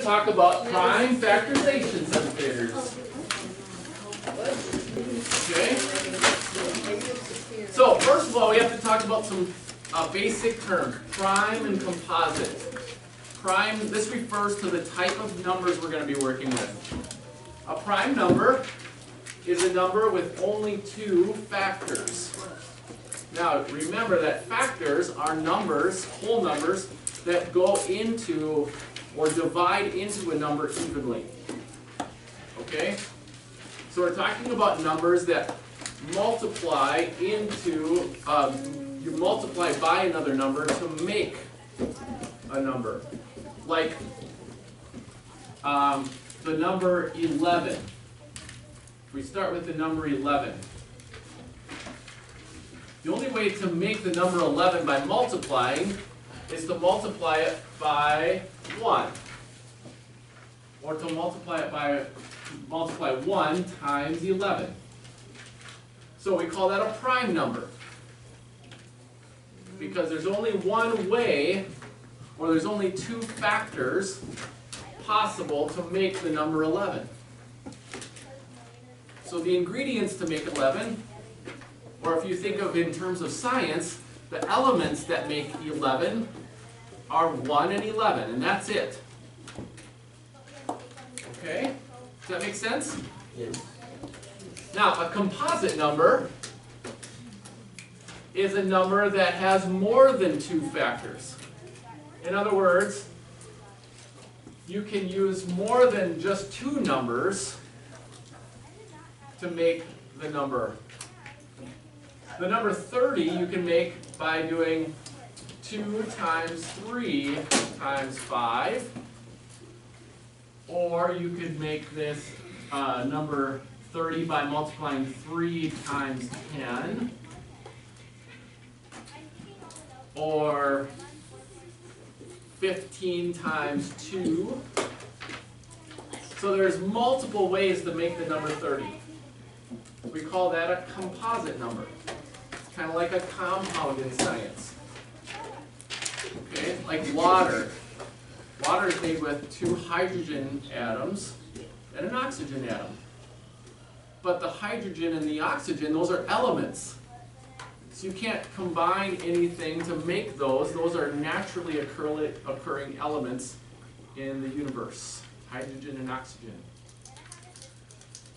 talk about prime factorization, seventh graders. Okay? So, first of all, we have to talk about some basic terms, prime and composite. Prime, this refers to the type of numbers we're going to be working with. A prime number is a number with only two factors. Now, remember that factors are numbers, whole numbers, that go into or divide into a number evenly. Okay? So we're talking about numbers that multiply into, you multiply by another number to make a number. Like the number 11. If we start with the number 11. The only way to make the number 11 by multiplying is to multiply it by 1. Or to multiply 1 times 11. So we call that a prime number. Because there's only one way, or there's only two factors possible to make the number 11. So the ingredients to make 11, or if you think of in terms of science, the elements that make 11 are 1 and 11, and that's it. Okay? Does that make sense? Yes. Now, a composite number is a number that has more than two factors. In other words, you can use more than just two numbers to make the number. The number 30 you can make by doing 2 times 3 times 5. Or you could make this number 30 by multiplying 3 times 10. Or 15 times 2. So there's multiple ways to make the number 30. We call that a composite number. It's kind of like a compound in science. Okay, like water. Water is made with 2 hydrogen atoms and an oxygen atom. But the hydrogen and the oxygen, those are elements. So you can't combine anything to make those. Those are naturally occurring elements in the universe. Hydrogen and oxygen.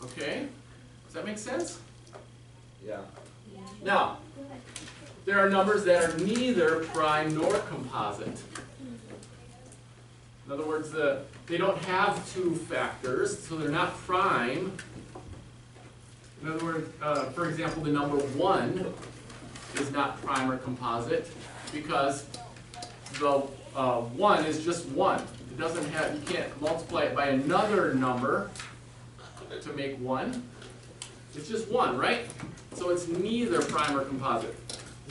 Okay? Does that make sense? Yeah. Now, there are numbers that are neither prime nor composite. In other words, they don't have two factors, so they're not prime. In other words, for example, the number 1 is not prime or composite because the 1 is just 1. It doesn't have, you can't multiply it by another number to make 1. It's just 1, right? So it's neither prime or composite.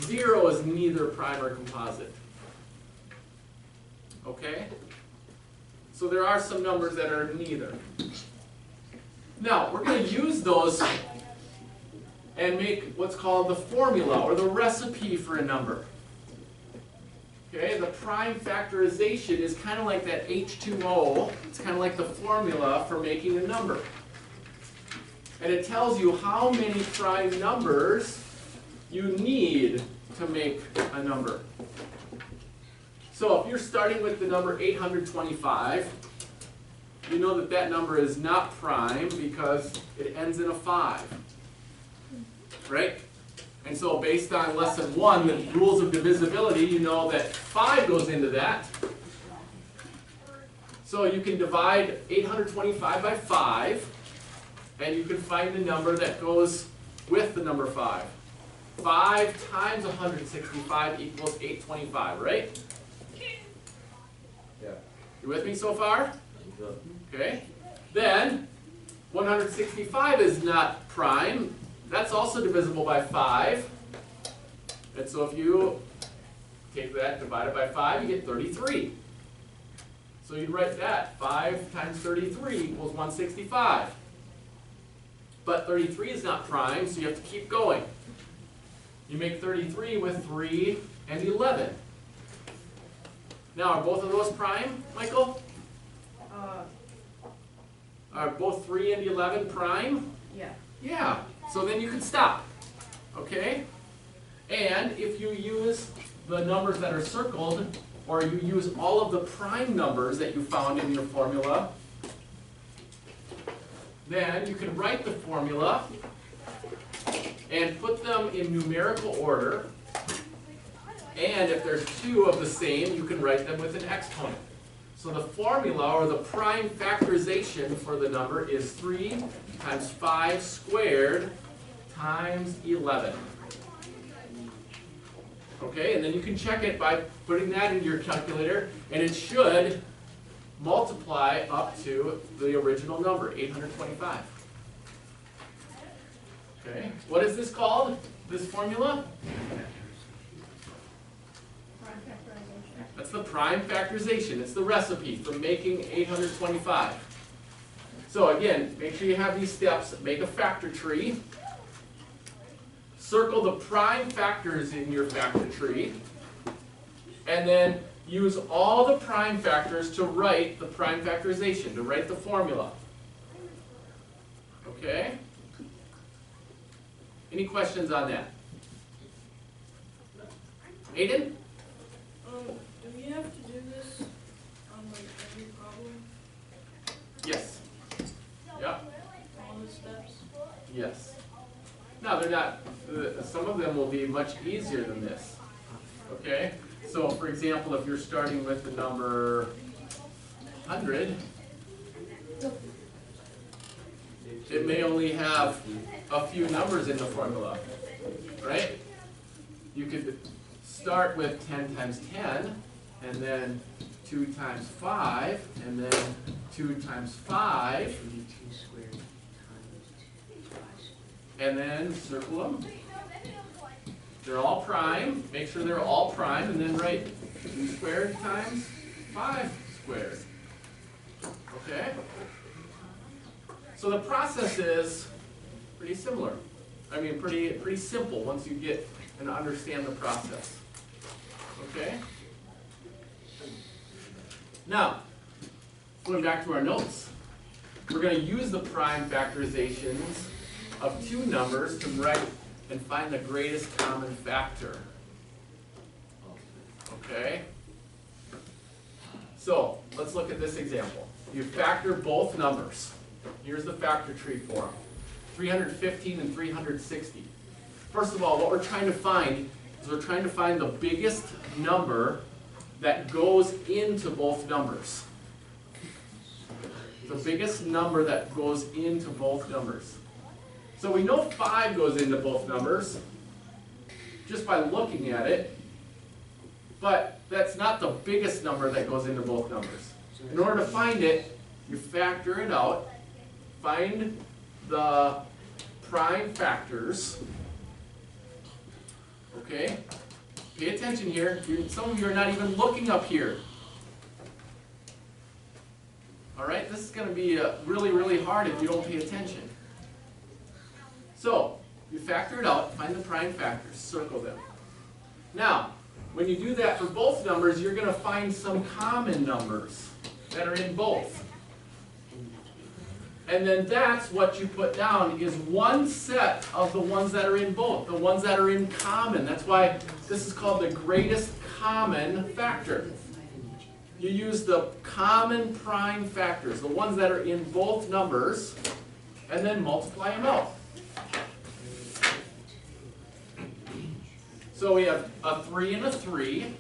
0 is neither prime or composite. Okay? So there are some numbers that are neither. Now, we're going to use those and make what's called the formula or the recipe for a number. Okay, the prime factorization is kind of like that H2O. It's kind of like the formula for making a number. And it tells you how many prime numbers you need to make a number. So if you're starting with the number 825, you know that that number is not prime because it ends in a 5. Right? And so based on lesson 1, the rules of divisibility, you know that 5 goes into that. So you can divide 825 by 5, and you can find the number that goes with the number 5. 5 times 165 equals 825, right? Yeah. You with me so far? Good. Okay. Then, 165 is not prime. That's also divisible by 5. And so if you take that, divide it by 5, you get 33. So you'd write that. 5 times 33 equals 165. But 33 is not prime, so you have to keep going. You make 33 with 3 and 11. Now, are both of those prime, Michael? are both 3 and 11 prime? Yeah. Yeah, so then you can stop, okay? And if you use the numbers that are circled, or you use all of the prime numbers that you found in your formula, then you can write the formula and put them in numerical order. And if there's two of the same, you can write them with an exponent. So the formula, or the prime factorization for the number, is 3 times 5 squared times 11. Okay, and then you can check it by putting that into your calculator, and it should multiply up to the original number, 825. Okay, what is this called, this formula? Prime factorization. That's the prime factorization. It's the recipe for making 825. So again, make sure you have these steps. Make a factor tree. Circle the prime factors in your factor tree. And then use all the prime factors to write the prime factorization, to write the formula. Okay? Any questions on that? Aiden? Do we have to do this on like every problem? Yes. Yep. All the steps? Yes. Now they're not, some of them will be much easier than this. Okay? So for example, if you're starting with the number 100, it may only have a few numbers in the formula, right? You could start with 10 times 10, and then 2 times 5, and then 2 times 5, and then circle them. They're all prime. Make sure they're all prime, and then write 2 squared times 5 squared. Okay? So the process is pretty similar. I mean, pretty simple once you get and understand the process. Okay? Now, going back to our notes, we're going to use the prime factorizations of two numbers to write and find the greatest common factor. Okay? So, let's look at this example. You factor both numbers. Here's the factor tree for them. 315 and 360. First of all, what we're trying to find is we're trying to find the biggest number that goes into both numbers. The biggest number that goes into both numbers. So we know 5 goes into both numbers just by looking at it, but that's not the biggest number that goes into both numbers. In order to find it, you factor it out, find the prime factors. Okay? Pay attention here. Some of you are not even looking up here. Alright? This is going to be really, really hard if you don't pay attention. So, you factor it out, find the prime factors, circle them. Now, when you do that for both numbers, you're going to find some common numbers that are in both. And then that's what you put down is one set of the ones that are in both, the ones that are in common. That's why this is called the greatest common factor. You use the common prime factors, the ones that are in both numbers, and then multiply them out. So we have a 3 and a 3,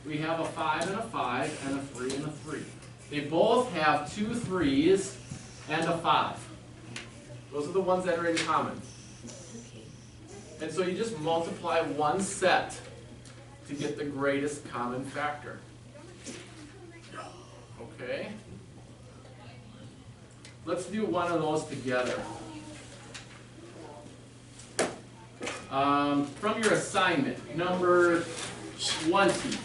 we have a 5 and a 5, and a 3 and a 3. They both have 2 3s and a 5. Those are the ones that are in common. And so you just multiply one set to get the greatest common factor. Okay? Let's do one of those together. From your assignment, number 20,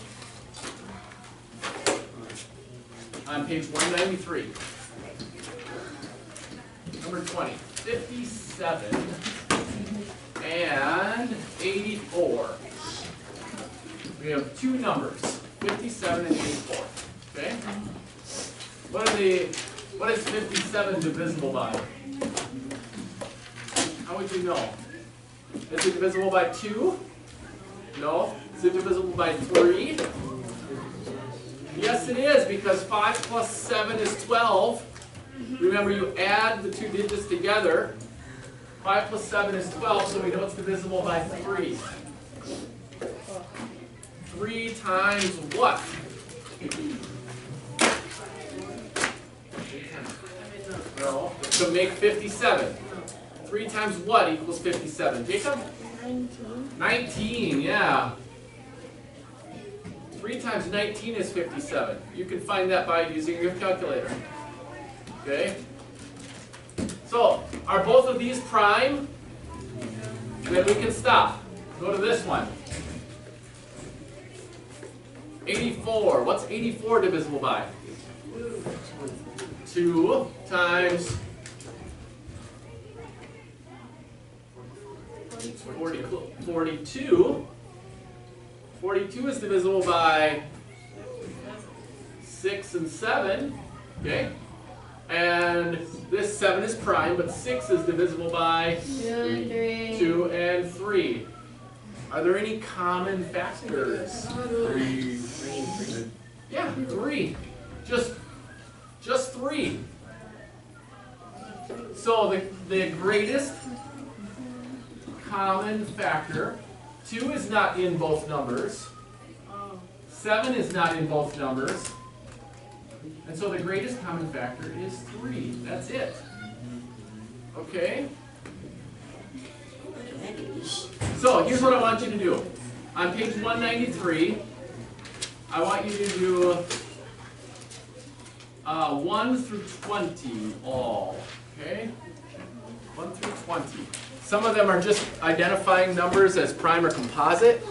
on page 193. Number 20, 57 and 84. We have two numbers, 57 and 84. Okay? What are they What is 57 divisible by? How would you know? Is it divisible by 2? No. Is it divisible by 3? Yes, it is, because 5 plus 7 is 12. Remember, you add the two digits together. 5 plus 7 is 12, so we know it's divisible by 3. 3 times what? No, to make 57. 3 times what equals 57? Jacob? 19. 19, yeah. 3 times 19 is 57. You can find that by using your calculator. Okay? So, are both of these prime? Then we can stop. Go to this one. 84. What's 84 divisible by? 2 times 42. 42 is divisible by 6 and 7. Okay? And this 7 is prime, but 6 is divisible by 2 and 3. Are there any common factors? 3. Yeah, 3. Just 3. So the greatest common factor, 2 is not in both numbers. 7 is not in both numbers. And so the greatest common factor is 3. That's it. Okay? So here's what I want you to do. On page 193, I want you to do 1 through 20 all. Okay? 1 through 20. Some of them are just identifying numbers as prime or composite.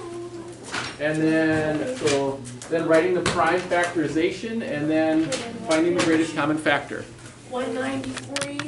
And then writing the prime factorization and then finding the greatest common factor. 193.